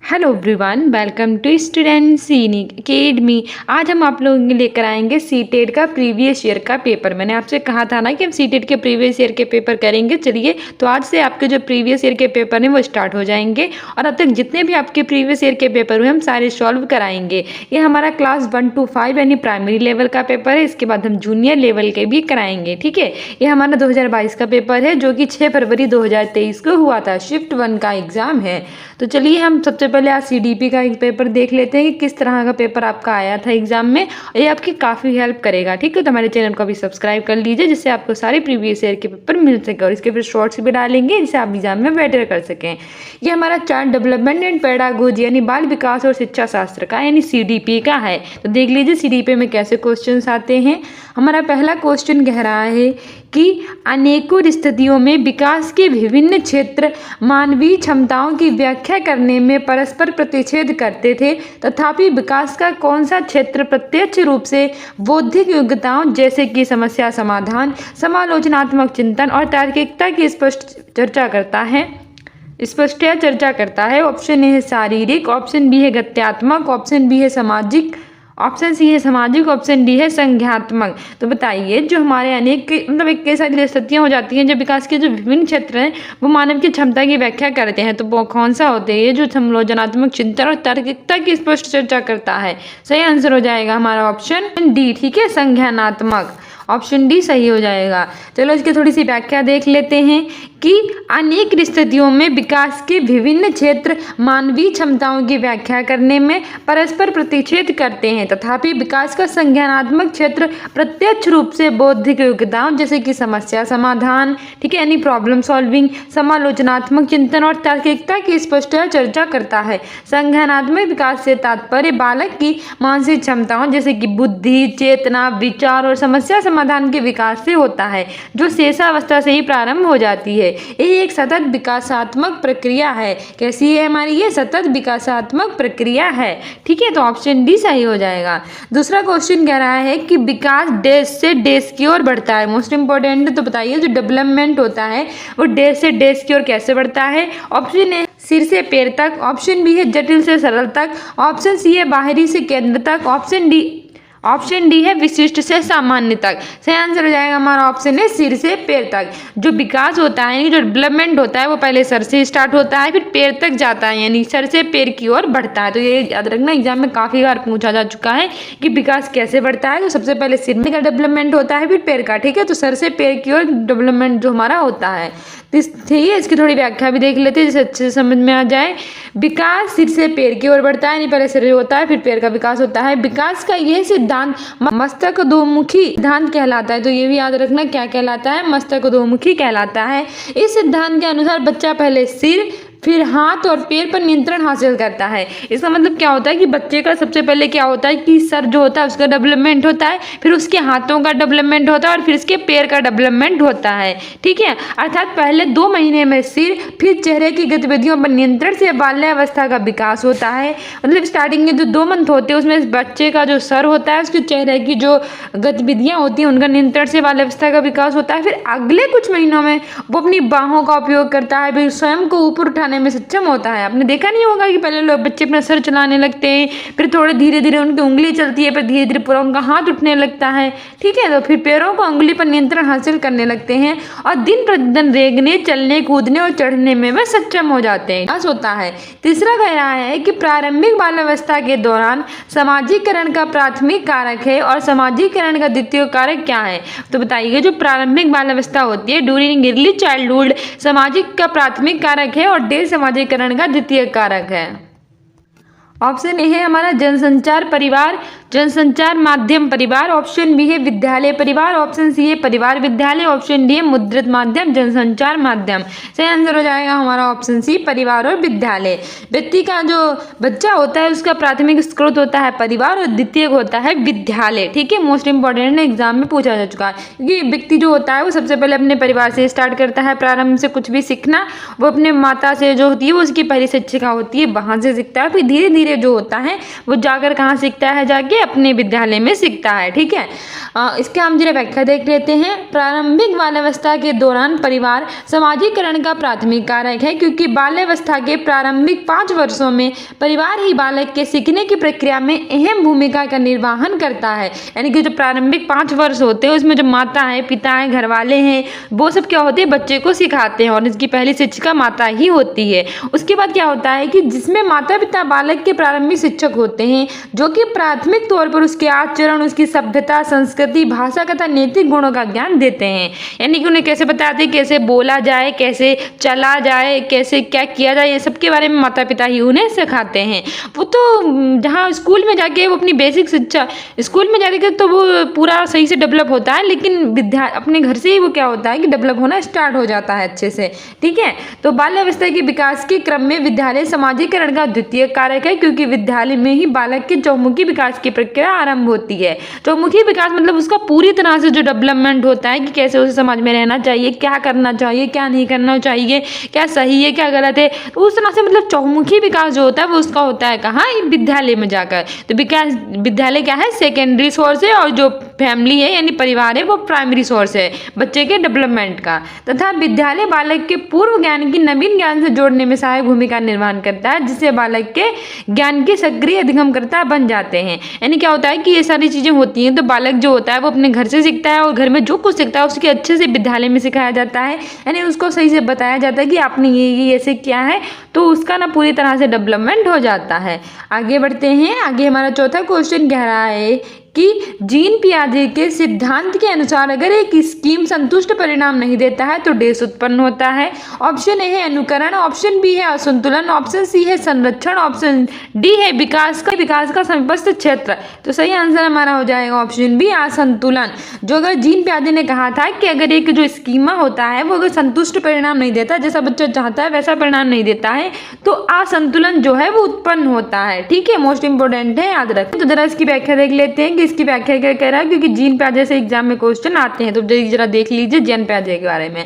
Hello everyone, welcome to student scenic academy. आज हम आप लोगों के लेकर आएंगे सीटेट का प्रीवियस ईयर का पेपर। मैंने आपसे कहा था ना कि हम सीटेट के प्रीवियस ईयर के पेपर करेंगे। चलिए, तो आज से आपके जो प्रीवियस ईयर के पेपर हैं वो स्टार्ट हो जाएंगे और अब तक जितने भी आपके प्रीवियस ईयर के पेपर हुए हम सारे सॉल्व कराएंगे। ये हमारा क्लास 1 to 5 यानी प्राइमरी लेवल का पेपर है। इसके बाद हम जूनियर लेवल के भी कराएंगे। ठीक है, ये हमारा 2022 का पेपर है जो कि 6 फरवरी 2023 को हुआ था। शिफ्ट 1 का एग्जाम है। तो चलिए, हम सबसे पहले आज सीडीपी का एक पेपर देख लेते हैं कि किस तरह का पेपर आपका आया था एग्जाम में। ये आपकी काफ़ी हेल्प करेगा। ठीक है, तो हमारे चैनल को भी सब्सक्राइब कर लीजिए जिससे आपको सारे प्रीवियस ईयर के पेपर मिल सके और इसके फिर शॉर्ट्स भी डालेंगे जिससे आप एग्जाम में बेटर कर सकें। ये हमारा चाइल्ड डेवलपमेंट एंड पेडागोजी यानी बाल विकास और शिक्षा शास्त्र का यानी सीडीपी का है। तो देख लीजिए सीडीपी में कैसे क्वेश्चन आते हैं। हमारा पहला क्वेश्चन कह रहा है कि अनेकों स्थितियों में विकास के विभिन्न क्षेत्र मानवीय क्षमताओं की व्याख्या करने में परस्पर प्रतिच्छेद करते थे, तथापि विकास का कौन सा क्षेत्र प्रत्यक्ष रूप से बौद्धिक योग्यताओं जैसे कि समस्या समाधान, समालोचनात्मक चिंतन और तार्किकता की स्पष्ट चर्चा करता है। ऑप्शन ए है शारीरिक, ऑप्शन बी है गत्यात्मक, ऑप्शन बी है सामाजिक, ऑप्शन सी है सामाजिक, ऑप्शन डी है संज्ञात्मक। तो बताइए, जो हमारे अनेक मतलब एक कई सारी स्थितियाँ हो जाती हैं जब विकास के जो विभिन्न क्षेत्र हैं वो मानव की क्षमता की व्याख्या करते हैं, तो वो कौन सा होते हैं? ये जो समालोचनात्मक चिंतन और तार्किकता की स्पष्ट चर्चा करता है। सही आंसर हो जाएगा हमारा ऑप्शन डी। ठीक है, संज्ञानात्मक, ऑप्शन डी सही हो जाएगा। चलो, इसकी थोड़ी सी व्याख्या देख लेते हैं कि अनेक स्थितियों में विकास के विभिन्न क्षेत्र मानवीय क्षमताओं की व्याख्या करने में परस्पर प्रतिच्छेद करते हैं, तथापि विकास का संज्ञानात्मक क्षेत्र प्रत्यक्ष रूप से बौद्धिक योग्यताओं जैसे कि समस्या समाधान, ठीक है, यानी प्रॉब्लम सॉल्विंग, समालोचनात्मक चिंतन और तार्किकता की स्पष्ट चर्चा करता है। संज्ञानात्मक विकास से तात्पर्य बालक की मानसिक क्षमताओं जैसे कि बुद्धि, चेतना, विचार और समस्या समाधान के विकास से होता है, जो शेषावस्था से ही प्रारंभ हो जाती है। ये एक सतत विकासात्मक प्रक्रिया है। कैसी है हमारी? ये सतत विकासात्मक प्रक्रिया है। ठीक है, तो ऑप्शन डी सही हो जाएगा। दूसरा क्वेश्चन कह रहा है कि विकास देश से देश की ओर बढ़ता है। मोस्ट इंपॉर्टेंट, तो बताइए जो डेवलपमेंट होता है वो देश से देश की ओर कैसे बढ़ता है? ऑप्शन ए सिर से पैर तक, ऑप्शन बी है जटिल से सरल तक, ऑप्शन सी है बाहरी से केंद्र तक, ऑप्शन डी है विशिष्ट से सामान्य तक। सही आंसर हो जाएगा हमारा ऑप्शन है सिर से पैर तक। जो विकास होता है, जो डेवलपमेंट होता है वो पहले सर से स्टार्ट होता है, फिर पैर तक जाता है, यानी सर से पैर की ओर बढ़ता है। तो ये याद रखना, एग्जाम में काफ़ी बार पूछा जा चुका है कि विकास कैसे बढ़ता है। तो सबसे पहले सिर में का डेवलपमेंट होता है, फिर पैर का। ठीक है, तो सर से पैर की ओर डेवलपमेंट जो हमारा होता है। ठीक है, इसकी थोड़ी व्याख्या भी देख लेते हैं जिससे अच्छे से समझ में आ जाए। विकास सिर से पैर की ओर बढ़ता है, यानी पहले शरीर होता है फिर पैर का विकास होता है। विकास का यह सिद्धांत मस्तकोद्मुखी सिद्धांत कहलाता है। तो ये भी याद रखना, क्या कहलाता है? मस्तकोद्मुखी कहलाता है। इस सिद्धांत के अनुसार बच्चा पहले सिर फिर हाथ और पैर पर नियंत्रण हासिल करता है। इसका मतलब क्या होता है कि बच्चे का सबसे पहले क्या होता है कि सर जो होता है उसका डेवलपमेंट होता है, फिर उसके हाथों का डेवलपमेंट होता है और फिर उसके पैर का डेवलपमेंट होता है। ठीक है, अर्थात पहले 2 महीने में सिर, फिर चेहरे की गतिविधियों पर नियंत्रण से बाल्यावस्था का विकास होता है। मतलब स्टार्टिंग के जो 2 मंथ होते हैं उसमें बच्चे का जो सर होता है, उसके चेहरे की जो गतिविधियाँ होती हैं उनका नियंत्रण से बाल्यावस्था का विकास होता है। फिर अगले कुछ महीनों में वो अपनी बाहों का उपयोग करता है, फिर स्वयं को ऊपर उठाने में सक्षम होता है। आपने देखा नहीं होगा कि पहले लोग बच्चे अपना सर चलाने लगते हैं, फिर थोड़े धीरे धीरे उनकी उंगली चलती है, फिर धीरे धीरे पूरा उनका हाथ उठने लगता है। ठीक है, तो फिर पैरों को उंगली पर नियंत्रण हासिल करने लगते हैं और दिन प्रतिदिन रेंगने, चलने, कूदने और चढ़ने में वे सक्षम हो जाते हैं। ऐसा होता है। तीसरा कह रहा है कि प्रारंभिक बाल्यावस्था के दौरान सामाजिकरण का प्राथमिक कारक है और सामाजिकरण का द्वितीय कारक क्या है? तो बताइए, जो प्रारंभिक बाल्यावस्था होती है ड्यूरिंग अर्ली चाइल्डहुड, सामाजिक का प्राथमिक कारक है और डेल समाजीकरण का द्वितीय कारक है। ऑप्शन ए है हमारा जनसंचार परिवार, जनसंचार माध्यम परिवार, ऑप्शन बी है विद्यालय परिवार, ऑप्शन सी है परिवार विद्यालय, ऑप्शन डी है मुद्रित माध्यम, जनसंचार माध्यम। सही आंसर हो जाएगा हमारा ऑप्शन सी, परिवार और विद्यालय। व्यक्ति का जो बच्चा होता है उसका प्राथमिक स्रोत होता है परिवार और द्वितीय होता है विद्यालय। ठीक है, मोस्ट इंपॉर्टेंट एग्जाम में पूछा जा चुका है क्योंकि व्यक्ति जो होता है वो सबसे पहले अपने परिवार से स्टार्ट करता है। प्रारंभ से कुछ भी सीखना वो अपने माता से जो होती है वो उसकी पहली शिक्षिका होती है, वहाँ से सीखता है, फिर धीरे धीरे धीरे जो होता है वो जाकर कहाँ सीखता है, जाके अपने विद्यालय में सीखता है। ठीक है, इसके हम जरा व्याख्या देख लेते हैं। प्रारंभिक बाल्यावस्था के दौरान परिवार समाजीकरण का प्राथमिक कारक है, क्योंकि बाल्यावस्था के प्रारंभिक 5 वर्षों में परिवार ही बालक के सीखने की प्रक्रिया में अहम भूमिका का निर्वहन करता है। यानी कि जो प्रारंभिक 5 वर्ष होते हैं उसमें जो माता है, पिता है, घर वाले हैं, वो सब क्या होते हैं, बच्चे को सिखाते हैं और इसकी पहली शिक्षिका माता ही होती है। उसके बाद क्या होता है कि जिसमें माता पिता बालक के प्रारंभिक शिक्षक होते हैं, जो कि प्राथमिक तौर पर उसके आचरण, उसकी सभ्यता, संस्कृति, भाषा तथा नैतिक गुणों का ज्ञान देते हैं। यानी कि उन्हें कैसे बताते हैं, कैसे बोला जाए, कैसे चला जाए, कैसे क्या किया जाए, ये सब के बारे में माता पिता ही उन्हें सिखाते हैं। वो तो जहाँ स्कूल में जाके वो अपनी बेसिक शिक्षा स्कूल में जाके तो वो पूरा सही से डेवलप होता है, लेकिन अपने घर से ही वो क्या होता है कि डेवलप होना स्टार्ट हो जाता है अच्छे से। ठीक है, तो बाल्यावस्था के विकास के क्रम में विद्यालय समाजीकरण का द्वितीय कारक है, क्योंकि विद्यालय में ही बालक के चौमुखी विकास की प्रक्रिया आरंभ होती है। चौमुखी विकास मतलब उसका पूरी तरह से जो डेवलपमेंट होता है कि कैसे उसे समाज में रहना चाहिए, क्या करना चाहिए, क्या नहीं करना चाहिए, क्या सही है, क्या गलत है, तो उस तरह से मतलब चौमुखी विकास जो होता है वो उसका होता है कहाँ, विद्यालय में जाकर। तो विकास विद्यालय क्या है, सेकेंडरी सोर्स है, और जो फैमिली है यानी परिवार है वो प्राइमरी सोर्स है बच्चे के डेवलपमेंट का। तथा विद्यालय बालक के पूर्व ज्ञान की नवीन ज्ञान से जोड़ने में सहायक भूमिका निर्वहन करता है, जिससे बालक के ज्ञान के सक्रिय अधिगमकर्ता बन जाते हैं। यानी क्या होता है कि ये सारी चीज़ें होती हैं तो बालक जो होता है वो अपने घर से सीखता है, और घर में जो कुछ सीखता है उसके अच्छे से विद्यालय में सिखाया जाता है, यानी उसको सही से बताया जाता है कि आपने ये ऐसे किया है, तो उसका ना पूरी तरह से डेवलपमेंट हो जाता है। आगे बढ़ते हैं। आगे हमारा चौथा क्वेश्चन कह रहा है कि जीन पियाजे के सिद्धांत के अनुसार अगर एक स्कीम संतुष्ट परिणाम नहीं देता है तो डैश उत्पन्न होता है। ऑप्शन ए है अनुकरण, ऑप्शन बी है असंतुलन, ऑप्शन सी है संरक्षण, ऑप्शन डी है विकास का समीपस्थ क्षेत्र। तो सही आंसर हमारा हो जाएगा ऑप्शन बी असंतुलन। जो अगर जीन पियाजे ने कहा था कि अगर एक जो स्कीमा होता है वो अगर संतुष्ट परिणाम नहीं देता, जैसा बच्चा चाहता है वैसा परिणाम नहीं देता है, तो असंतुलन जो है वो उत्पन्न होता है। ठीक है, मोस्ट इंपोर्टेंट है, याद रखें। तो जरा इसकी व्याख्या देख लेते हैं कि इसकी व्याख्या क्या कह रहा है, क्योंकि जीन पियाजे से एग्जाम में क्वेश्चन आते हैं। तो जरा देख लीजिए जीन पियाजे के बारे में।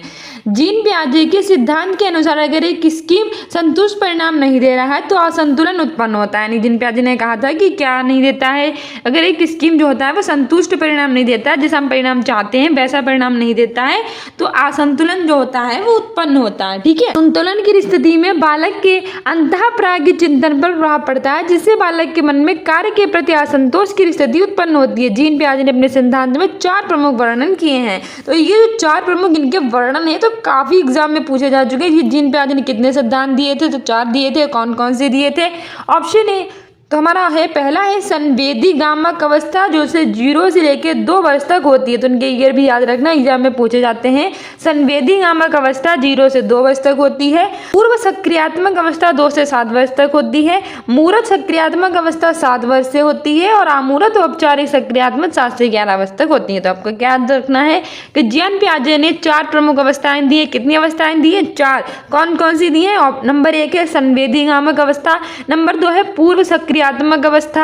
जीन पियाजे के सिद्धांत के अनुसार अगर एक स्कीम संतुष्ट परिणाम नहीं दे रहा है तो असंतुलन उत्पन्न होता है। यानी जीन पियाजे ने कहा था कि क्या नहीं देता है, अगर एक स्कीम जो होता है वो संतुष्ट परिणाम नहीं देता है, जैसा हम परिणाम चाहते हैं वैसा परिणाम नहीं देता है, तो असंतुलन जो होता है वो उत्पन्न होता है। ठीक है, संतुलन की स्थिति में बालक के अंतःप्राज्ञ चिंतन पर प्रभाव पड़ता है, जिससे बालक के मन में कार्य के प्रति असंतोष की स्थिति उत्पन्न होती है। जीन पियाजे ने अपने सिद्धांत में 4 प्रमुख वर्णन किए हैं। तो ये जो 4 प्रमुख इनके वर्णन है तो काफी एग्जाम में पूछे जा चुके हैं कि जीन पियाजे ने कितने सिद्धांत दिए थे, तो 4 दिए थे। कौन कौन से दिए थे? ऑप्शन ए तो हमारा है, पहला है संवेदी गामक अवस्था, जो से 0 से लेकर 2 वर्ष तक होती है। तो उनके ईयर भी याद रखना, एग्जाम में पूछे जाते हैं। संवेदी गामक अवस्था 0 से 2 वर्ष तक होती है। पूर्व सक्रियात्मक अवस्था 2 से 7 वर्ष तक होती है। मूर्त सक्रियात्मक अवस्था 7 वर्ष से होती है, और अमूर्त औपचारिक सक्रियात्मक 7 से 11 वर्ष तक होती है। तो आपको क्या याद रखना है कि जीन पियाजे ने 4 प्रमुख अवस्थाएं दी है। कितनी अवस्थाएं दी है? 4। कौन कौन सी दी है? नंबर 1 है संवेदी गामक अवस्था, नंबर 2 है पूर्व सक्रियात्मक अवस्था,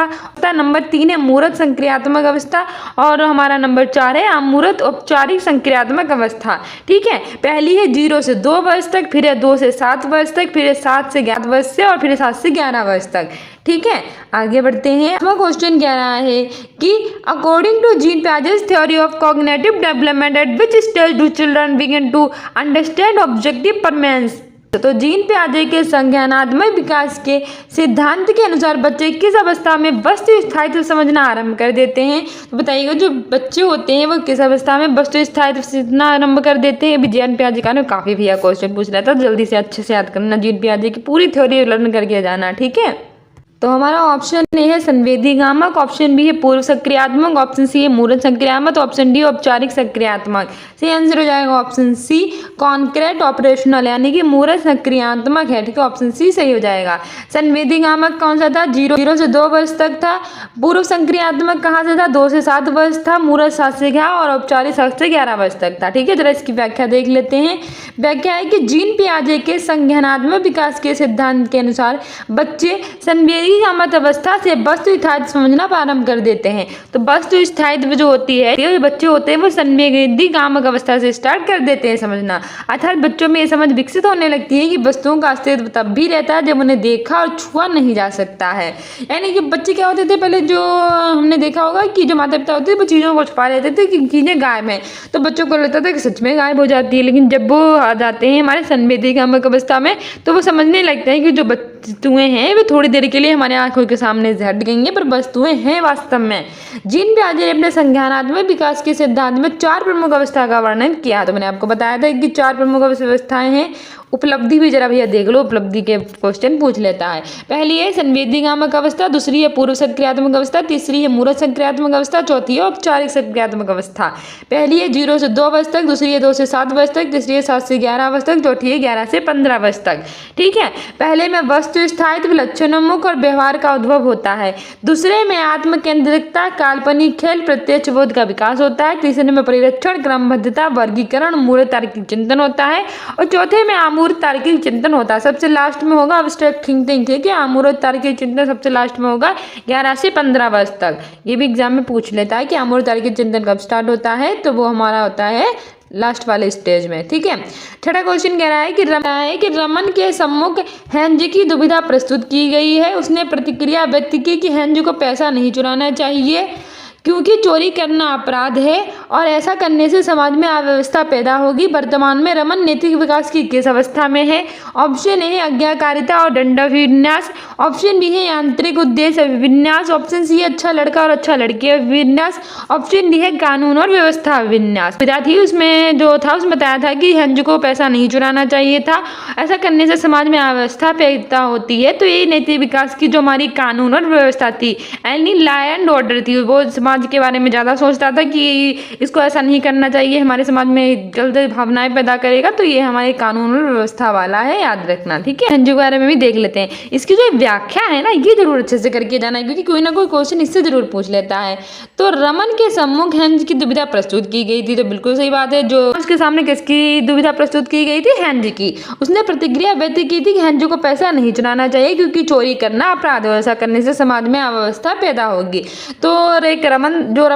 नंबर 3 है मूर्त सक्रियात्मक अवस्था, और हमारा नंबर 4 है अमूर्त औपचारिक सक्रियात्मक अवस्था। ठीक है, पहली है 0 से 2 वर्ष तक, फिर है 2 से 7 वर्ष तक, फिर है 7 से 11 वर्ष से, और फिर है 7 से 11 वर्ष तक। ठीक है, आगे बढ़ते हैं। क्वेश्चन कह रहा है कि according to Jean Piaget's theory of cognitive development at which stage do children begin to understand objective performance. तो जीन पियाजे के संज्ञानात्मक विकास के सिद्धांत के अनुसार बच्चे किस अवस्था में वस्तु स्थायित्व समझना आरंभ कर देते हैं? तो बताइएगा, जो बच्चे होते हैं वो किस अवस्था में वस्तु स्थायित्व समझना आरंभ कर देते हैं? जीन पियाजे का काफी भैया क्वेश्चन पूछ रहा था, जल्दी से अच्छे से याद करना, जीन पियाजे की पूरी थ्योरी लर्न करके जाना। ठीक है, तो हमारा ऑप्शन ए है संवेदी गामक, ऑप्शन बी है पूर्व सक्रियात्मक, ऑप्शन सी है मूर्त सक्रियात्मक, ऑप्शन डी औपचारिक सक्रियात्मक। सही आंसर हो जाएगा ऑप्शन सी कॉन्क्रीट ऑपरेशनल, यानी कि मूर्त सक्रियात्मक है। ठीक है, ऑप्शन सी सही हो जाएगा। संवेदी गामक कौन सा था? 0 से 2 वर्ष तक था। पूर्व सक्रियात्मक कहाँ से था? 2 से 7 वर्ष था। मूर्त 7 से 11 और औपचारिक 7 से 11 वर्ष तक था। ठीक है, जरा इसकी व्याख्या देख लेते हैं। व्याख्या है कि जीन पियाजे के संज्ञानात्मक विकास के सिद्धांत के अनुसार बच्चे संवेदी संवेदीगामक अवस्था से वस्तु स्थायित्व समझना प्रारंभ कर देते हैं। तो वस्तु स्थायित्व जो होती है, जो बच्चे होते हैं वो संवेदीगामक अवस्था से स्टार्ट कर देते हैं समझना। अर्थात बच्चों में ये समझ विकसित होने लगती है कि वस्तुओं का अस्तित्व तब भी रहता है जब उन्हें देखा और छुआ नहीं जा सकता है। यानी कि बच्चे क्या होते थे पहले, जो हमने देखा होगा कि जो माता पिता होते थे वो चीज़ों को छुपा लेते थे कि चीज़ें गायब हैं, तो बच्चों को लगता था कि सच में गायब हो जाती है। लेकिन जब वो आ जाते हैं हमारे संवेदीगामक अवस्था में तो वो समझने लगते हैं कि जो वस्तुएं हैं वे थोड़ी देर के लिए हमारे आंखों के सामने से हट गई हैं, पर वस्तुएं हैं वास्तव में। जीन पियाजे ने अपने संज्ञानात्मक विकास के सिद्धांत में 4 प्रमुख अवस्था का वर्णन किया। तो मैंने आपको बताया था कि 4 प्रमुख अवस्थाएं हैं। उपलब्धि भी जरा भैया देख लो, उपलब्धि के क्वेश्चन पूछ लेता है। पहली है संवेदीगामक अवस्था, दूसरी है पूर्व सक्रियात्मक अवस्था, तीसरी है मूर्त सक्रियात्मक अवस्था, चौथी है औपचारिक सक्रियात्मक अवस्था। पहली है 0 से 2 वर्ष तक, दूसरी है 2 से 7 वर्ष तक, तीसरी है 7 से 11 वर्ष तक, चौथी है 11 से 15 वर्ष तक। ठीक है, पहले में वस्तु स्थायित्व, लक्षणोन्मुख और व्यवहार का उद्भव होता है। दूसरे में आत्मकेंद्रिकता, काल्पनिक खेल, प्रत्यक्ष बोध का विकास होता है। तीसरे में परिरक्षण, क्रमबद्धता, वर्गीकरण, मूर्त तार्किक चिंतन होता है। और चौथे में अमूर्त तार्किक चिंतन होता है। सबसे लास्ट में होगा अब्स्ट्रैक्ट थिंकिंग। ठीक है, अमूर्त तार्किक चिंतन सबसे लास्ट में होगा 11 से 15 वर्ष तक। ये भी एग्जाम में पूछ लेता है कि अमूर्त तार्किक चिंतन कब स्टार्ट होता है, तो वो हमारा होता है लास्ट वाले स्टेज में। ठीक है, छठा क्वेश्चन कह रहा है कि रमन के सम्मुख हेनज की दुविधा प्रस्तुत की गई है। उसने प्रतिक्रिया व्यक्त की कि हेनज को पैसा नहीं चुराना चाहिए क्योंकि चोरी करना अपराध है और ऐसा करने से समाज में अव्यवस्था पैदा होगी। वर्तमान में रमन नैतिक विकास की किस अवस्था में है? ऑप्शन ए है आज्ञाकारिता और दंडाभिविन्यास, ऑप्शन बी है यांत्रिक उद्देश्य अभिविन्यास, ऑप्शन सी है अच्छा लड़का और अच्छा लड़की अभिविन्यास, ऑप्शन डी है कानून और व्यवस्था अभिविन्यास। विद्यार्थी उसमें जो था उसमें बताया था कि हेनज को पैसा नहीं चुराना चाहिए था, ऐसा करने से समाज में अव्यवस्था पैदा होती है। तो ये नैतिक विकास की जो हमारी कानून और व्यवस्था थी, यानी लॉ एंड ऑर्डर थी, वो समाज के बारे में ज़्यादा सोचता था कि इसको ऐसा नहीं करना चाहिए, हमारे समाज में गलत भावनाएं पैदा करेगा। तो ये हमारे कानून और व्यवस्था वाला है, याद रखना। ठीक है, हेनज के बारे में भी देख लेते हैं। इसकी जो व्याख्या है ना, ये जरूर अच्छे से करके जाना है क्योंकि कोई ना कोई क्वेश्चन इससे जरूर पूछ लेता है। तो रमन के सम्मुख हेनज की दुविधा प्रस्तुत की गई थी, तो बिल्कुल सही बात है। जो उसके सामने किसकी दुविधा प्रस्तुत की गई थी? हेनज की। उसने प्रतिक्रिया व्यक्त की थी कि हेनज को पैसा नहीं चुराना चाहिए क्योंकि चोरी करना अपराध है, ऐसा करने से समाज में अव्यवस्था पैदा होगी। तो एक रमन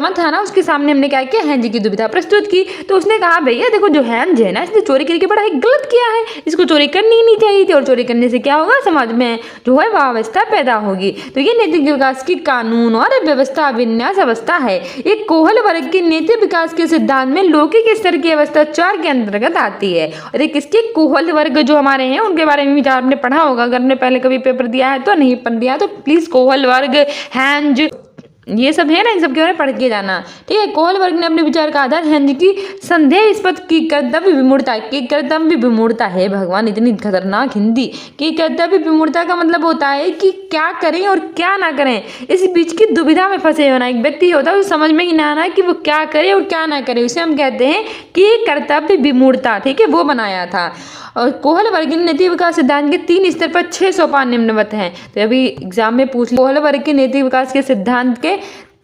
था ना, उसके सामने हमने क्या किया, हेनज की दुविधा प्रस्तुत की। तो उसने कहा भैया देखो, जो हेनज है ना, इसने चोरी करके बड़ा ही गलत किया है, इसको चोरी करनी ही नहीं चाहिए थी और चोरी करने से क्या होगा, समाज में जो है वह अवस्था पैदा होगी। तो ये नैतिक विकास की कानून और व्यवस्था विन्यास अवस्था है। एक कोहल वर्ग के नैतिक विकास के सिद्धांत में लौकिक स्तर की अवस्था 4 के अंतर्गत आती है। और एक इसके कोहल वर्ग जो हमारे हैं उनके बारे में भी आपने पढ़ा होगा, अगर आपने पहले कभी पेपर दिया है तो, नहीं पढ़ दिया तो प्लीज कोहल वर्ग, हेनज, ये सब है ना, इन सब के बारे में पढ़ के जाना। ठीक है, कोहल वर्ग ने अपने विचार का आधार हेनज की संदेहास्पद की कर्तव्य विमूढ़ता, की कर्तव्य विमूढ़ता है, भगवान इतनी खतरनाक हिंदी, कि कर्तव्य विमूढ़ता का मतलब होता है कि क्या करें और क्या ना करें, इस बीच की दुविधा में फंसे होना। एक व्यक्ति होता है उसे समझ में ही ना आना कि वो क्या करे और क्या ना करे, उसे हम कहते हैं कि कर्तव्य विमूढ़ता। ठीक है, वो बनाया था। और कोहल वर्ग के नैतिक विकास सिद्धांत के 3 स्तर पर 6 सोपान निम्नवत हैं। तो अभी एग्जाम में पूछ कोहल वर्ग के नैतिक विकास के सिद्धांत के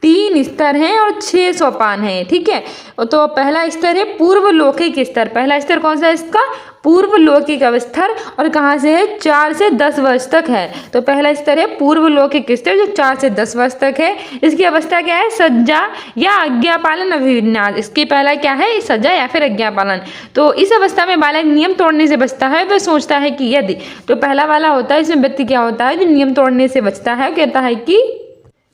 3 स्तर हैं और 6 सोपान हैं। ठीक है, तो पहला स्तर है पूर्व लौकिक स्तर। पहला स्तर कौन सा है इसका? पूर्व लौकिक अवस्था, और कहाँ से है? 4 से 10 वर्ष तक है। तो पहला स्तर है पूर्व लौकिक स्तर जो 4 से 10 वर्ष तक है। इसकी अवस्था क्या है? सज्जा या आज्ञा पालन अभिविन्यास। इसकी पहला क्या है? सज्जा या फिर आज्ञा पालन। तो इस अवस्था में बालक नियम तोड़ने से बचता है। वह सोचता है कि यदि, तो पहला वाला होता है, इसमें व्यक्ति क्या होता है जो नियम तोड़ने से बचता है, कहता है कि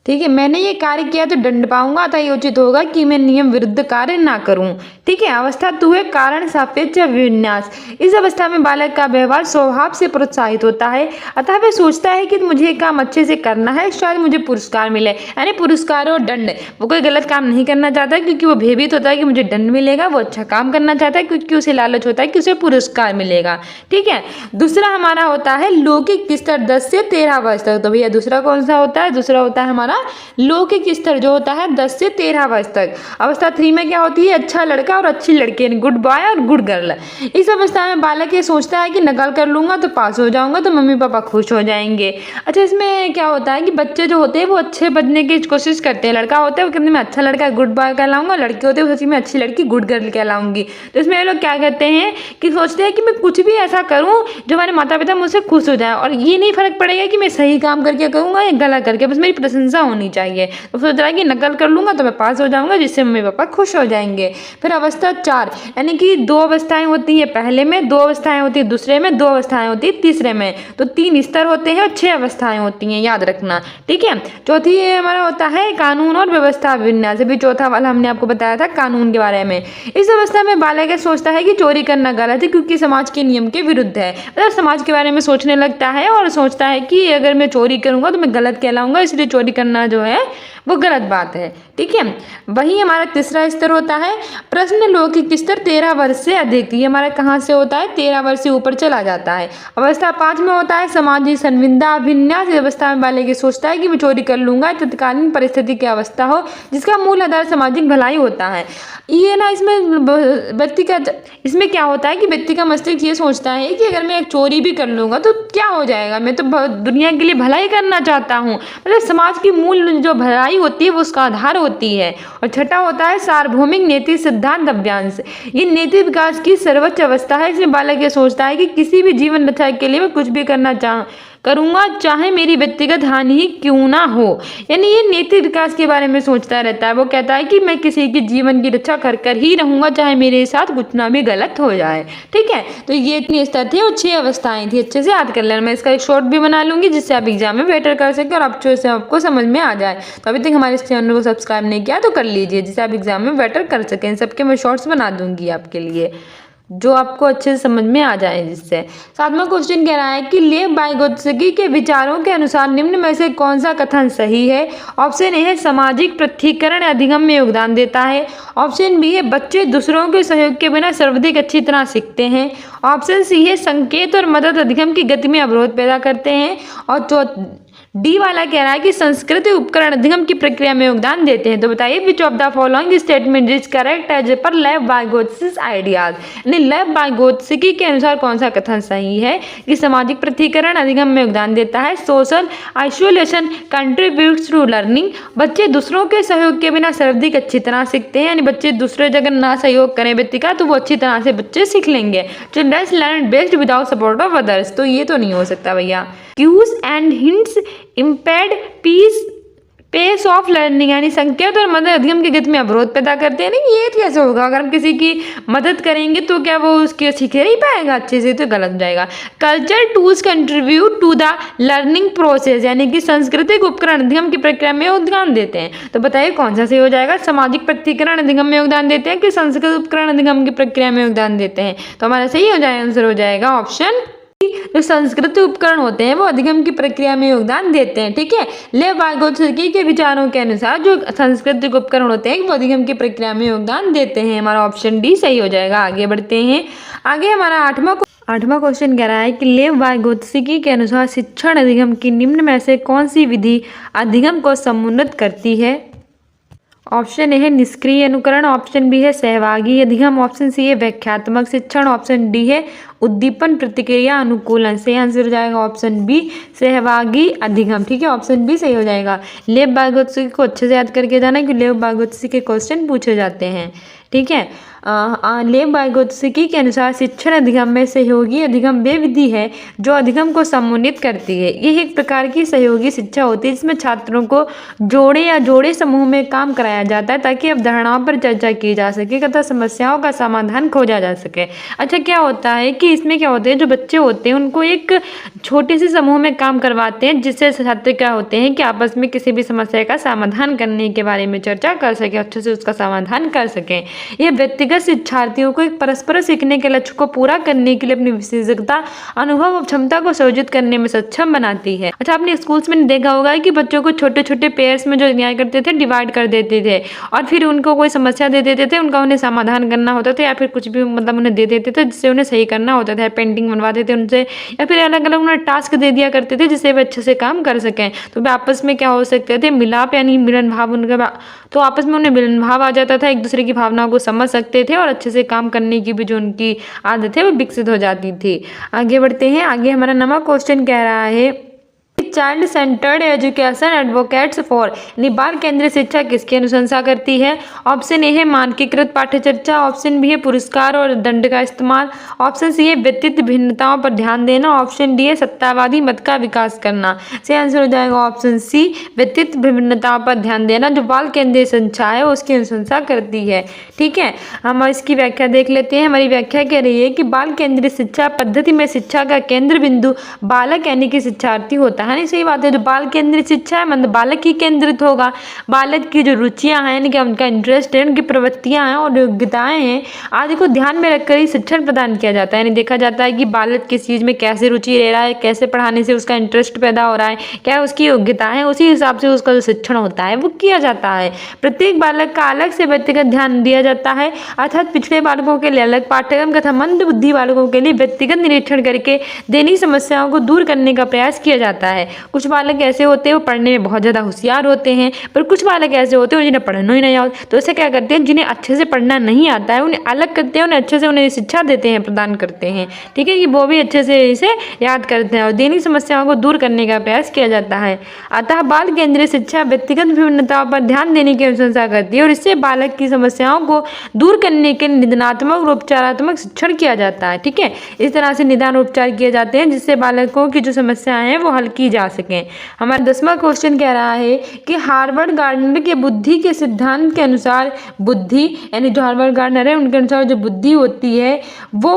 ठीक है, मैंने ये कार्य किया तो दंड पाऊंगा, अतः ये उचित होगा कि मैं नियम विरुद्ध कार्य ना करूं। ठीक है, अवस्था 2 है कारण सापेक्ष विन्यास। इस अवस्था में बालक का व्यवहार स्वभाव से प्रोत्साहित होता है, अतः वह सोचता है कि मुझे काम अच्छे से करना है, शायद मुझे पुरस्कार मिले। यानी पुरस्कार और दंड, वो कोई गलत काम नहीं करना चाहता क्योंकि वो भयभीत होता है कि मुझे दंड मिलेगा, वो अच्छा काम करना चाहता है क्योंकि उसे लालच होता है कि उसे पुरस्कार मिलेगा। ठीक है, दूसरा हमारा होता है लौकिक स्तर 10 से 13 वर्ष तक। तो भैया दूसरा कौन सा होता है? दूसरा होता है हमारा हमारा लौकिक स्तर जो होता है 10 से 13 वर्ष तक। अवस्था 3 में क्या होती है, अच्छा लड़का और अच्छी लड़की, यानी गुड बॉय और गुड गर्ल। इस अवस्था में बालक ये सोचता है कि नकल कर लूंगा तो पास हो जाऊंगा तो मम्मी पापा खुश हो जाएंगे। अच्छा, इसमें क्या होता है कि बच्चे जो होते हैं वो अच्छे बनने की कोशिश करते हैं। लड़का होता है वो कहते हैं मैं अच्छा लड़का गुड बॉय कहलाऊंगा, लड़की होती है वो सच्ची में अच्छी लड़की गुड गर्ल कहलाऊंगी। तो इसमें ये लोग क्या कहते हैं कि सोचते हैं कि मैं कुछ भी ऐसा करूं जो हमारे माता पिता मुझसे खुश हो जाए, और ये नहीं फर्क पड़ेगा कि मैं सही काम करके करूंगा या गलत करके, बस मेरी प्रशंसा होनी चाहिए। तो सोच रहा है कि नकल कर लूंगा तो मैं पास हो जाऊंगा जिससे मम्मी पापा खुश हो जाएंगे। फिर अवस्था 4, यानी कि 2 अवस्थाएं होती है पहले में, 2 अवस्थाएं होती है दूसरे में, 2 अवस्थाएं होती है तीसरे में। तो 3 स्तर होते हैं और 6 अवस्थाएं होती हैं, याद रखना, ठीक है। चौथी हमारा होता है कानून और व्यवस्था विन्यास। अभी चौथा वाला हमने आपको बताया था कानून के बारे में। इस अवस्था में बालक सोचता है कि चोरी करना गलत है क्योंकि समाज के नियम के विरुद्ध है। मतलब समाज के बारे में सोचने लगता है और सोचता है कि अगर मैं चोरी करूंगा तो मैं गलत कहलाऊंगा, इसलिए चोरी करना जो है वो गलत बात है, ठीक है। वही हमारा तीसरा स्तर होता है प्रश्न लौकिक स्तर 13 वर्ष से अधिक। ये हमारा कहाँ से होता है, 13 वर्ष से ऊपर चला जाता है। अवस्था 5 में होता है सामाजिक संविदा विन्यास। अवस्था में बालक सोचता है कि मैं चोरी कर लूंगा, तत्कालीन परिस्थिति की अवस्था हो जिसका मूल आधार सामाजिक भलाई होता है। ये ना इसमें व्यक्ति का, इसमें क्या होता है कि व्यक्ति का मस्तिष्क ये सोचता है कि अगर मैं एक चोरी भी कर लूंगा तो क्या हो जाएगा, मैं तो दुनिया के लिए भलाई करना चाहता हूँ। मतलब समाज की मूल जो भलाई होती है वो उसका आधार होती है। और छठा होता है सार्वभौमिक नीति सिद्धांत अभ्यांश। ये नीति विकास की सर्वोच्च अवस्था है। इसमें बालक ये सोचता है कि किसी भी जीवन रक्षा के लिए मैं कुछ भी करना करूंगा चाहे मेरी व्यक्तिगत हानि ही क्यों ना हो। यानी ये नीति विकास के बारे में सोचता रहता है। वो कहता है कि मैं किसी की जीवन की रक्षा कर कर ही रहूंगा चाहे मेरे साथ कुछ ना भी गलत हो जाए, ठीक है। तो ये इतने स्तर थे और 6 अवस्थाएं थी, अच्छे से याद कर लेना। मैं इसका एक शॉर्ट भी बना लूंगी जिससे आप एग्जाम में बेटर कर सकें और अच्छे से आपको समझ में आ जाए। तो अभी तक हमारे इस चैनल को सब्सक्राइब नहीं किया तो कर लीजिए जिससे आप एग्जाम में बेटर कर सकें। सबके मैं शॉर्ट्स बना दूंगी आपके लिए जो आपको अच्छे से समझ में आ जाए जिससे। 7वां क्वेश्चन कह रहा है कि लेव वाइगोत्स्की के विचारों के अनुसार निम्न में से कौन सा कथन सही है। ऑप्शन ए है सामाजिक पृथक्करण अधिगम में योगदान देता है। ऑप्शन बी है बच्चे दूसरों के सहयोग के बिना सर्वाधिक अच्छी तरह सीखते हैं। ऑप्शन सी है संकेत और मदद अधिगम की गति में अवरोध पैदा करते हैं। और डी वाला कह रहा है कि संस्कृति उपकरण अधिगम की प्रक्रिया में योगदान देते हैं। तो बताइए which of the following statement is correct as per Lev Vygotsky ideas. यानी लेव वाइगोत्स्की के अनुसार कौन सा कथन सही है कि सामाजिक पृथक्करण अधिगम में योगदान देता है। Social isolation contributes to learning. बच्चे दूसरों के सहयोग के बिना सर्वाधिक अच्छी तरह सीखते हैं। यानी बच्चे दूसरे जगह ना सहयोग करें व्यक्ति का तो वो अच्छी तरह से बच्चे सीख लेंगे। Childrens learn best without support of others. तो ये तो नहीं हो सकता भैया। Cues and hints impede pace of learning. यानी संकेत और मदद अधिगम की गति में अवरोध पैदा करते हैं। नहीं, ये कैसे होगा, अगर हम किसी की मदद करेंगे तो क्या वो उसके सीख नहीं पाएगा अच्छे से, तो गलत हो जाएगा। Culture tools contribute to the learning process. यानी कि सांस्कृतिक उपकरण अधिगम की प्रक्रिया में योगदान देते हैं। तो बताइए कौन सा सही हो जाएगा, सामाजिक पृथक्करण अधिगम में योगदान देते हैं कि सांस्कृतिक उपकरण अधिगम की प्रक्रिया में योगदान देते हैं। तो हमारा सही हो जाएगा, आंसर हो जाएगा ऑप्शन जो सांस्कृतिक उपकरण होते हैं वो अधिगम की प्रक्रिया में योगदान देते हैं, ठीक है। लेव वाइगोत्स्की के विचारों के अनुसार जो सांस्कृतिक उपकरण होते हैं वो अधिगम की प्रक्रिया में योगदान देते हैं। हमारा ऑप्शन डी सही हो जाएगा। आगे बढ़ते हैं। आगे हमारा 8वां क्वेश्चन कह रहा है कि लेव वाइगोत्स्की के अनुसार शिक्षण अधिगम की निम्न में से कौन सी विधि अधिगम को समुन्नत करती है। ऑप्शन ए है निष्क्रिय अनुकरण। ऑप्शन बी है सहभागी अधिगम। ऑप्शन सी है व्याख्यात्मक शिक्षण। ऑप्शन डी है उद्दीपन प्रतिक्रिया अनुकूलन। सही आंसर हो जाएगा ऑप्शन बी सहभागी अधिगम, ठीक है। ऑप्शन बी सही हो जाएगा। लेव वाइगोत्स्की को अच्छे से याद करके जाना कि लेव वाइगोत्स्की के क्वेश्चन पूछे जाते हैं, ठीक है। लेव वाइगोत्स्की के अनुसार शिक्षण अधिगम में सहयोगी अधिगम वे विधि है जो अधिगम को सम्मोहित करती है। यह एक प्रकार की सहयोगी शिक्षा होती है जिसमें छात्रों को जोड़े या जोड़े समूह में काम कराया जाता है ताकि अवधारणाओं पर चर्चा की जा सके तथा समस्याओं का समाधान खोजा जा सके। अच्छा, क्या होता है कि इसमें क्या होते हैं, जो बच्चे होते हैं उनको एक छोटे से समूह में काम करवाते हैं जिससे छात्र क्या होते हैं कि आपस में किसी भी समस्या का समाधान करने के बारे में चर्चा कर सके, अच्छे से उसका समाधान कर सकें। यह व्यक्तिगत शिक्षार्थियों को एक परस्पर सीखने के लक्ष्य को पूरा करने के लिए अपनी विशेषज्ञता, अनुभव और क्षमता को संयोजित करने में सक्षम बनाती है। अच्छा, आपने स्कूल्स में देखा होगा कि बच्चों को छोटे छोटे पेयर्स में जो न्याय करते थे, डिवाइड कर देते थे और फिर उनको कोई समस्या दे देते थे, उनका उन्हें समाधान करना होता था या फिर कुछ भी मतलब उन्हें दे देते थे जिससे उन्हें सही करना होता था, पेंटिंग बनवाते थे उनसे, या फिर अलग अलग उन्हें टास्क दे दिया करते थे जिससे वे अच्छे से काम कर सकें। तो वे आपस में क्या हो सकते थे, मिलाप यानी मिलन भाव उनका, तो आपस में उन्हें मिलन भाव आ जाता था, एक दूसरे की भावनाओं को समझ सकते थे और अच्छे से काम करने की भी जो उनकी आदत है वो विकसित हो जाती थी। आगे बढ़ते हैं। आगे हमारा नवा क्वेश्चन कह रहा है child centred education advocates for, यानी बाल केंद्रीय शिक्षा किसकी अनुशंसा करती है? ऑप्शन ए है मानकीकृत पाठ्य चर्चा, ऑप्शन बी है पुरस्कार और दंड का इस्तेमाल, ऑप्शन सी है व्यक्तित्व भिन्नताओं पर ध्यान देना, ऑप्शन डी है सत्तावादी मत का विकास करना। सही आंसर हो जाएगा ऑप्शन सी, व्यक्तित्व भिन्नताओं पर ध्यान देना, जो बाल केंद्रीय शिक्षा है उसकी अनुशंसा करती है। ठीक है, हम इसकी व्याख्या देख लेते हैं। हमारी व्याख्या कह रही है कि बाल केंद्रीय शिक्षा पद्धति में शिक्षा का केंद्र बिंदु बालक यानी कि शिक्षार्थी होता है। सही बात है, जो बाल केंद्रित शिक्षा है मतलब बालक ही केंद्रित होगा, बालक की जो रुचियां हैं, यानी कि उनका इंटरेस्ट है, उनकी प्रवृत्तियां हैं और योग्यताएं हैं आदि को ध्यान में रखकर ही शिक्षण प्रदान किया जाता है। यानी देखा जाता है कि बालक किस चीज़ में कैसे रुचि ले रहा है, कैसे पढ़ाने से उसका इंटरेस्ट पैदा हो रहा है, क्या उसकी योग्यता है, उसी हिसाब से उसका जो शिक्षण होता है वो किया जाता है। प्रत्येक बालक का अलग से व्यक्तिगत ध्यान दिया जाता है, अर्थात पिछड़े बालकों के लिए अलग पाठ्यक्रम तथा मंद बुद्धि बालकों के लिए व्यक्तिगत निरीक्षण करके दैनिक समस्याओं को दूर करने का प्रयास किया जाता है। कुछ बालक ऐसे होते हैं वो पढ़ने में बहुत ज़्यादा होशियार होते हैं, पर कुछ बालक ऐसे होते हैं जिन्हें पढ़ना ही नहीं आता। तो ऐसे क्या करते हैं, जिन्हें अच्छे से पढ़ना नहीं आता है उन्हें अलग करते हैं, उन्हें अच्छे से उन्हें शिक्षा देते हैं, प्रदान करते हैं। ठीक है, कि वो भी अच्छे से इसे याद करते हैं और दैनिक समस्याओं को दूर करने का प्रयास किया जाता है। अतः बाल केंद्रीय शिक्षा व्यक्तिगत विभिन्नताओं पर ध्यान देने की अनुशंसा करती है और इससे बालक की समस्याओं को दूर करने के निदानात्मक और उपचारात्मक शिक्षण किया जाता है। ठीक है, इस तरह से निदान उपचार किए जाते हैं जिससे बालकों की जो समस्याएं हैं वो हल की जा सकें। हमारा 10वां क्वेश्चन कह रहा है कि हार्वर्ड गार्डनर के बुद्धि के सिद्धांत के अनुसार बुद्धि, यानी जो हार्वर्ड गार्डनर है उनके अनुसार जो बुद्धि होती है वो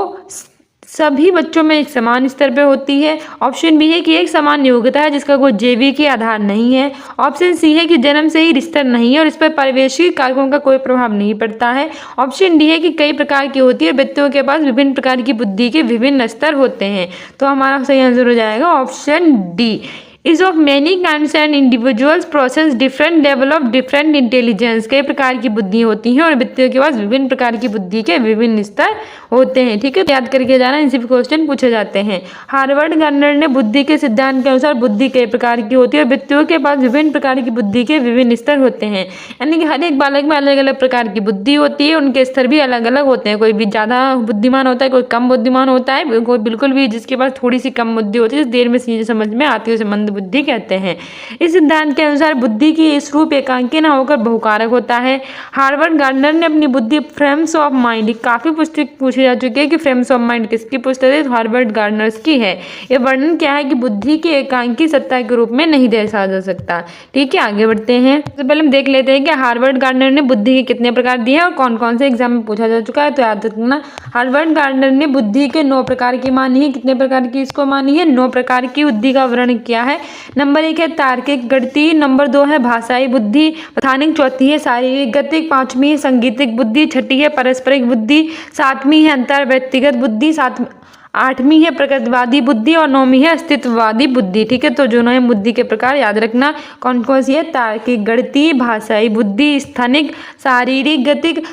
सभी बच्चों में एक समान स्तर पे होती है। ऑप्शन बी है कि एक समान योग्यता है जिसका कोई जैविक आधार नहीं है। ऑप्शन सी है कि जन्म से ही स्तर नहीं है और इस पर परिवेशी कारकों का कोई प्रभाव नहीं पड़ता है। ऑप्शन डी है कि कई प्रकार की होती है, व्यक्तियों के पास विभिन्न प्रकार की बुद्धि के विभिन्न स्तर होते हैं। तो हमारा सही आंसर हो जाएगा option D, is of many kinds and individuals process different level of different intelligence. कई प्रकार की बुद्धि होती हैं और व्यक्तियों के पास विभिन्न प्रकार की बुद्धि के विभिन्न स्तर होते हैं। ठीक है, तो याद करके जाना, इनसे भी क्वेश्चन पूछे जाते हैं। हार्वर्ड गार्डनर ने बुद्धि के सिद्धांत के अनुसार बुद्धि कई प्रकार की होती है और व्यक्तियों के पास विभिन्न प्रकार की बुद्धि के विभिन्न स्तर होते हैं। यानी कि हर एक बालक में अलग अलग प्रकार की बुद्धि होती है, उनके स्तर भी अलग अलग होते हैं। कोई भी ज़्यादा बुद्धिमान होता है, कोई कम बुद्धिमान होता है, कोई बिल्कुल भी जिसके पास थोड़ी सी कम बुद्धि होती है, देर में चीज़ें समझ में आती है, उसे मंद बुद्धि कहते हैं। इस सिद्धांत के अनुसार बुद्धि की इस रूप एकांकी न होकर बहुकारक होता है। हार्वर्ड गार्डनर ने अपनी बुद्धि फ्रेम्स ऑफ माइंड, काफी पुस्तक पूछी जा चुकी है कि फ्रेम्स ऑफ माइंड किसकी पुस्तक है, तो हार्वर्ड गार्डनर्स की है। यह वर्णन क्या है कि बुद्धि की एकांकी सत्ता के रूप में नहीं दर्शाया जा सकता। ठीक है, आगे बढ़ते हैं। सबसे पहले हम देख लेते हैं कि हार्वर्ड गार्डनर ने बुद्धि के कितने प्रकार दिए हैं और कौन कौन से एग्जाम में पूछा जा चुका है। तो याद रखना, हार्वर्ड गार्डनर ने बुद्धि के 9 प्रकार की मानी है। कितने प्रकार की इसको मानी है? 9 प्रकार की बुद्धि का वर्णन किया है। नंबर 1 है तार्किक गणितीय, नंबर 2 है भाषाई बुद्धि, कथानिक, चौथी है शारीरिक गतिक, 5वीं है संगीतिक बुद्धि, 6ठी है पारस्परिक बुद्धि, 7वीं है अंतर व्यक्तिगत बुद्धि, 8वीं है प्रकृतिवादी बुद्धि और 9वीं है अस्तित्ववादी बुद्धि। ठीक है, तो जो 9 बुद्धि के प्रकार याद रखना कौन कौन सी है? तार्किक, गणितीय, भाषाई बुद्धि, स्थानिक, शारीरिक गतिक,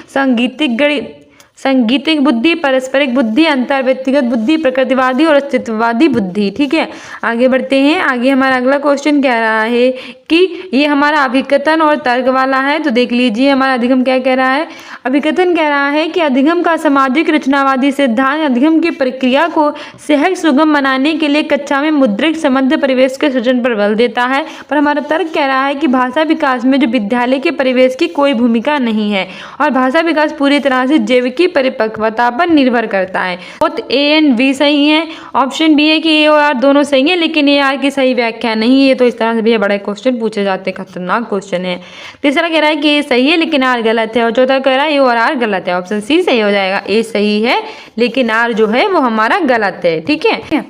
संगीतिक बुद्धि, पारस्परिक बुद्धि, अंतर व्यक्तिगत बुद्धि, प्रकृतिवादी और अस्तित्ववादी बुद्धि। ठीक है, आगे बढ़ते हैं। आगे हमारा अगला क्वेश्चन कह रहा है कि ये हमारा अभिकथन और तर्क वाला है। तो देख लीजिए हमारा अधिगम क्या कह रहा है। अभिकथन कह रहा है कि अधिगम का सामाजिक रचनावादी सिद्धांत अधिगम की प्रक्रिया को सहज सुगम बनाने के लिए कक्षा में मुद्रित समृद्ध परिवेश के सृजन पर बल देता है। पर हमारा तर्क कह रहा है कि भाषा विकास में जो विद्यालय के परिवेश की कोई भूमिका नहीं है और भाषा विकास पूरी तरह से जैविकी परिपक्वता पर निर्भर करता है। बोथ ए एंड बी सही है। ऑप्शन बी है कि ए और आर दोनों सही है, लेकिन ए आर की सही व्याख्या नहीं है। तो इस तरह से भी बड़े क्वेश्चन पूछे जाते हैं, खतरनाक क्वेश्चन है। तीसरा कह रहा है कि ए सही है लेकिन आर गलत है और चौथा कह रहा है ए और आर गलत है। ऑप्शन सी सही हो जाएगा, ए सही है लेकिन आर जो है वो हमारा गलत है। ठीक है,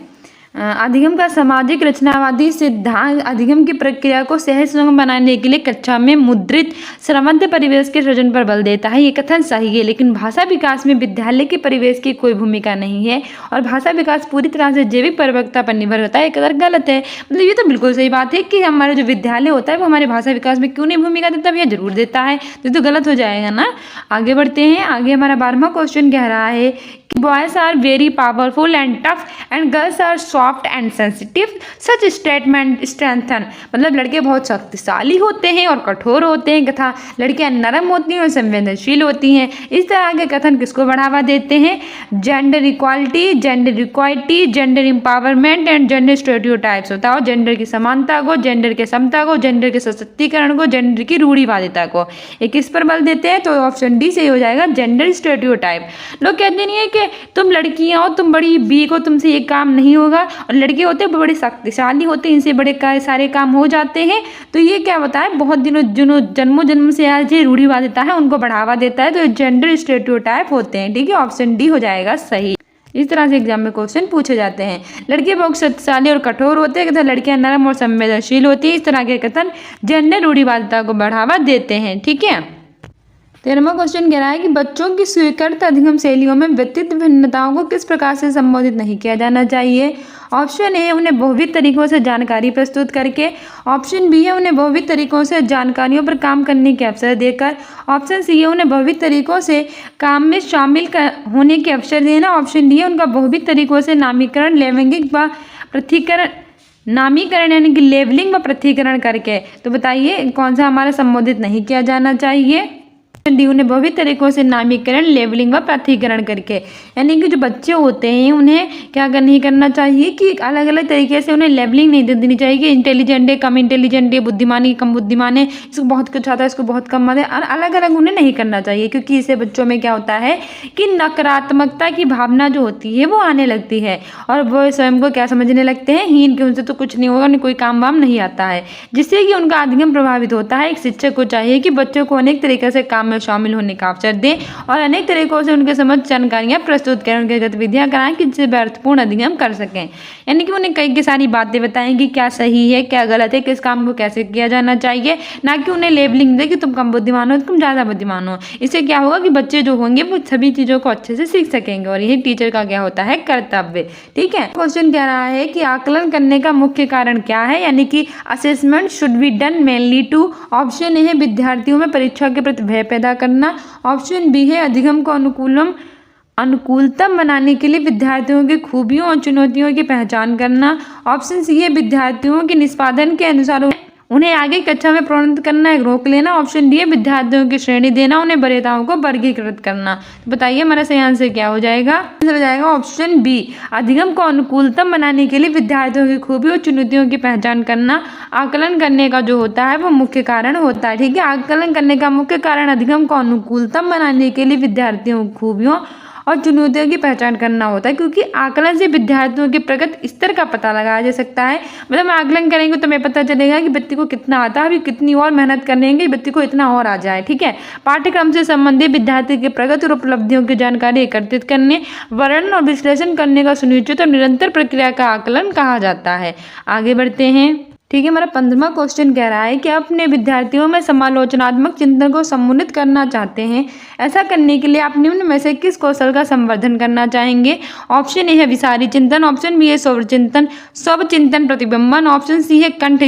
अधिगम का सामाजिक रचनावादी सिद्धांत अधिगम की प्रक्रिया को सहज सुगम बनाने के लिए कक्षा में मुद्रित समृद्ध परिवेश के सृजन पर बल देता है। ये कथन सही है, लेकिन भाषा विकास में विद्यालय के परिवेश की कोई भूमिका नहीं है और भाषा विकास पूरी तरह से जैविक परिपक्वता पर निर्भर होता है। एक कदर गलत है। मतलब ये तो बिल्कुल सही बात है कि हमारा जो विद्यालय होता है वो हमारे भाषा विकास में क्यों नहीं भूमिका देता, भैया जरूर देता है। तो गलत हो जाएगा ना। आगे बढ़ते हैं। आगे हमारा 12वां क्वेश्चन कह रहा है boys are very powerful and tough and girls are soft and sensitive, such statement strengthen, मतलब लड़के बहुत शक्तिशाली होते हैं और कठोर होते हैं तथा लड़कियां नरम होती हैं और संवेदनशील होती हैं। इस तरह के कथन किसको बढ़ावा देते हैं? Gender equality, gender empowerment and gender stereotypes होता है, जेंडर की समानता को, जेंडर के समता को, जेंडर के सशक्तिकरण को, जेंडर की रूढ़िवादिता को। ये किस पर बल देते हैं? तो ऑप्शन डी सही हो जाएगा, जेंडर स्टेरियोटाइप। लोग कहते नहीं है कि तुम लड़कियां हो, तुम बड़ी वीक हो, तुमसे ये काम नहीं होगा, और लड़के होते हैं बड़े शक्तिशाली होते हैं, इनसे बड़े सारे काम हो जाते हैं। तो ये क्या होता है, बहुत दिनों जन्मों जन्म से आज ये रूढ़िवादिता है उनको बढ़ावा देता है, तो जेंडर स्टेरियोटाइप होते हैं। ठीक है, ऑप्शन डी हो जाएगा सही। इस तरह से एग्जाम में क्वेश्चन पूछे जाते हैं। लड़के बहुत शक्तिशाली और कठोर होते हैं तथा लड़कियां नरम और संवेदनशील होती है। इस तरह के कथन जेंडर रूढ़िवादिता को बढ़ावा देते हैं। ठीक है, 13वां क्वेश्चन कह रहा है कि बच्चों की स्वीकृत अधिगम शैलियों में व्यक्तित्व भिन्नताओं को किस प्रकार से संबोधित नहीं किया जाना चाहिए? ऑप्शन ए, उन्हें बहुविध तरीकों से जानकारी प्रस्तुत करके। ऑप्शन बी है, उन्हें बहुविध तरीकों से जानकारियों पर काम करने के अवसर देकर। ऑप्शन सी है, उन्हें बहुविध तरीकों से काम में शामिल होने के अवसर देना। ऑप्शन डी है, उनका बहुविध तरीकों से नामीकरण, लैंगिक व पृथकीकरण, नामीकरण यानी कि लेबलिंग व पृथकीकरण करके। तो बताइए कौन सा हमारा संबोधित नहीं किया जाना चाहिए? डी, उन्हें बहुविध तरीकों से नामीकरण, लेबलिंग व पृथकीकरण करके। यानी कि जो बच्चे होते हैं उन्हें क्या नहीं करना चाहिए कि अलग अलग तरीके से उन्हें लेबलिंग नहीं देनी चाहिए कि इंटेलिजेंट है, कम इंटेलिजेंट है, बुद्धिमान है, कम बुद्धिमान है, इसको बहुत कुछ आता है, इसको बहुत कम आता है, अलग अलग उन्हें नहीं करना चाहिए, क्योंकि इससे बच्चों में क्या होता है कि नकारात्मकता की भावना जो होती है वो आने लगती है और वो स्वयं को क्या समझने लगते हैं, हीन, कि उनसे तो कुछ नहीं होगा, उन्हें कोई काम वाम नहीं आता है, जिससे कि उनका अधिगम प्रभावित होता है। एक शिक्षक को चाहिए कि बच्चों को अनेक तरीके से काम में शामिल होने का अवसर दें और अनेक तरीकों से उनके समझ जानकारियां प्रस्तुत करें, उनकी गतिविधियां कराएं कि जिससे अर्थपूर्ण अधिगम कर सकें। यानी कि उन्हें कई सारी बातें बताएं कि क्या सही है, क्या गलत है, किस काम को कैसे किया जाना चाहिए, ना कि उन्हें लेबलिंग दे कि तुम कम बुद्धिमान हो, तुम ज़्यादा बुद्धिमान हो। इससे क्या होगा कि बच्चे जो होंगे वो सभी चीज़ों को अच्छे से सीख सकेंगे और यही टीचर का क्या होता है, कर्तव्य। ठीक है, क्वेश्चन कह रहा है कि आकलन करने का मुख्य कारण क्या है, यानी कि assessment should be done mainly to. Option A है विद्यार्थियों में परीक्षा के प्रति भय पैदा करना। ऑप्शन बी है अधिगम को अनुकूलतम बनाने के लिए विद्यार्थियों की खूबियों और चुनौतियों की पहचान करना। ऑप्शन सी है विद्यार्थियों के निष्पादन के अनुसार उन्हें आगे कक्षा में प्रोन्नत करना, रोक लेना। ऑप्शन डी है विद्यार्थियों की श्रेणी देना, उन्हें वरीयताओं को वर्गीकृत करना। तो बताइए हमारा सही आंसर क्या हो जाएगा? हो जाएगा ऑप्शन बी, अधिगम को अनुकूलतम बनाने के लिए विद्यार्थियों की खूबियों और चुनौतियों की पहचान करना आकलन करने का जो होता है वो मुख्य कारण होता है। ठीक है, आकलन करने का मुख्य कारण अधिगम को अनुकूलतम बनाने के लिए विद्यार्थियों की खूबियों और चुनौतियों की पहचान करना होता है, क्योंकि आकलन से विद्यार्थियों के प्रगति स्तर का पता लगाया जा सकता है। मतलब आकलन करेंगे तो हमें पता चलेगा कि बच्चे को कितना आता है, अभी कितनी और मेहनत करेंगे बच्चे को इतना और आ जाए। ठीक है, पाठ्यक्रम से संबंधित विद्यार्थी के प्रगति और उपलब्धियों की जानकारी एकत्रित करने, वर्णन और विश्लेषण करने का सुनिश्चित और निरंतर प्रक्रिया का आकलन कहा जाता है। आगे बढ़ते हैं। ठीक है, हमारा 15वां क्वेश्चन कह रहा है कि आप अपने विद्यार्थियों में समालोचनात्मक चिंतन को सम्मोहित करना चाहते हैं। ऐसा करने के लिए आप निम्न में से किस कौशल का संवर्धन करना चाहेंगे? ऑप्शन ए है विसारी चिंतन, ऑप्शन बी है स्व चिंतन प्रतिबिंबन, ऑप्शन सी है कंठ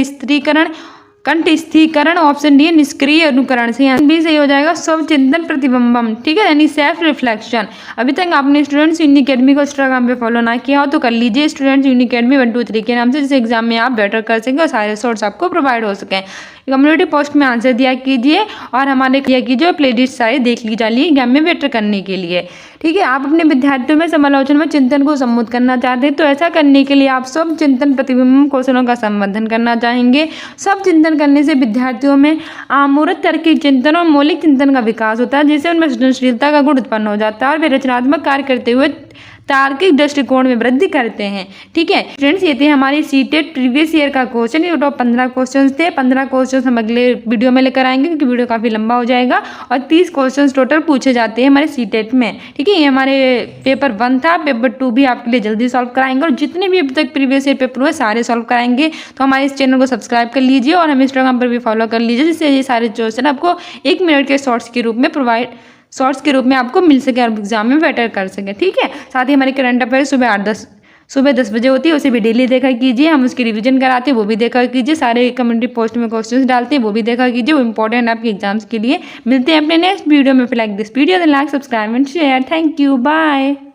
स्थिरीकरण, ऑप्शन डी है निष्क्रिय अनुकरण। से बी सही हो जाएगा स्व चिंतन प्रतिबिंबम। ठीक है, यानी सेल्फ रिफ्लेक्शन। अभी तक आपने स्टूडेंट्स यूनिकेडमी को इंस्टाग्राम पे फॉलो ना किया हो तो कर लीजिए स्टूडेंट्स यूनिकेडमी 1 2 3 के नाम से, जिस एग्जाम में आप बेटर कर सकें और सारे सोर्स आपको प्रोवाइड हो सकें। कम्युनिटी पोस्ट में आंसर दिया कीजिए और हमारे किया कीजिए, प्ले लिस्ट सारे देख ली जाइए एग्जाम में बेटर करने के लिए। ठीक है, आप अपने विद्यार्थियों में समालोचना में चिंतन को सम्मोहित करना चाहते हैं तो ऐसा करने के लिए आप सब चिंतन प्रतिबिंब कौशलों का संवर्धन करना चाहेंगे। सब चिंतन करने से विद्यार्थियों में आमूर्त तार्किक चिंतन और मौलिक चिंतन का विकास होता है, जिससे उनमें सृजनशीलता का गुण उत्पन्न हो जाता है और वे रचनात्मक कार्य करते हुए तार्किक दृष्टिकोण में वृद्धि करते हैं। ठीक है फ्रेंड्स, ये थे हमारी सीटेट प्रीवियस ईयर का क्वेश्चन। ये टॉप 15 क्वेश्चन थे। 15 क्वेश्चन हम अगले वीडियो में लेकर आएंगे क्योंकि वीडियो काफ़ी लंबा हो जाएगा और 30 क्वेश्चन टोटल पूछे जाते हैं हमारे सीटेट में। ठीक है, ये हमारे पेपर 1 था। पेपर 2 भी आपके लिए जल्दी सॉल्व कराएंगे और जितने भी अभी तक प्रीवियस ईयर पेपर हुए सारे सॉल्व कराएंगे। तो हमारे इस चैनल को सब्सक्राइब कर लीजिए और हम इंस्टाग्राम पर भी फॉलो कर लीजिए, जिससे ये सारे क्वेश्चन आपको 1 मिनट के शॉर्ट्स के रूप में आपको मिल सके और एग्जाम में बेटर कर सके। ठीक है, साथ ही हमारे करंट अफेयर सुबह 10 बजे होती है, उसे भी डेली देखा कीजिए। हम उसकी रिवीजन कराते हैं, वो भी देखा कीजिए। सारे कम्युनिटी पोस्ट में क्वेश्चंस डालते हैं, वो भी देखा कीजिए। वो इंपॉर्टेंट आपके एग्जाम्स के लिए। मिलते हैं अपने नेक्स्ट वीडियो में। Like this video, like, subscribe and share. Thank you, bye.